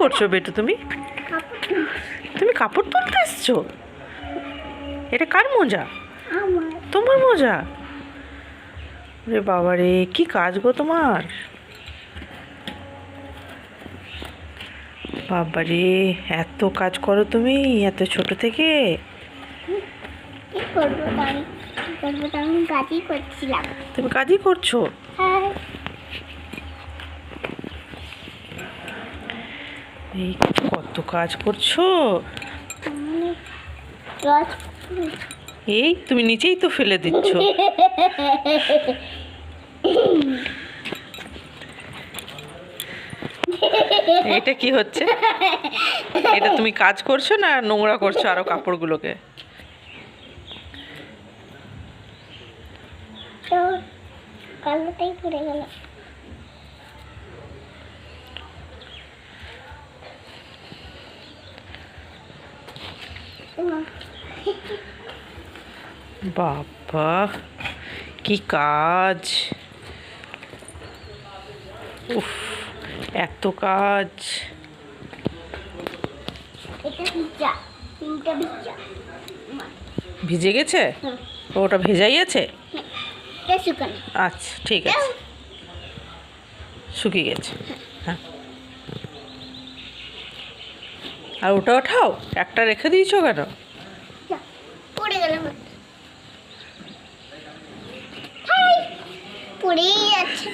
করছো বেটু তুমি? তুমি কাপড় তুলতে এসছো? এটা কার মোজা? তোমার মোজা? রে বাবা রে, কি কাজ গো তোমার! বাবা রে, এত কাজ করো তুমি এত ছোট থেকে? কি করবো তাই? কি করবো তাই? আমি কাজই করছিলাম। তুমি কাজই করছো? হ্যাঁ। এই কত কাজ করছো! রস এই তুমি নিচেই তো ফেলে দিচ্ছ। এটা কি হচ্ছে? এটা তুমি কাজ করছো না নোংরা করছো আরো কাপড়গুলোকে? তো কালোটাই পড়ে গেল। বাবা, কি কাজ! উফ, এত কাজ! এটা ভিজা, তিনটা ভিজা। ভিজে গেছে? ওটা ভেজাই আছে? এটা শুকানো। আচ্ছা ঠিক আছে, শুকিয়ে গেছে। হ্যাঁ, আর ওটা ওঠাও, একটা রেখে দিয়েছো কেন? পড়ে গেল। পড়েই যাচ্ছে।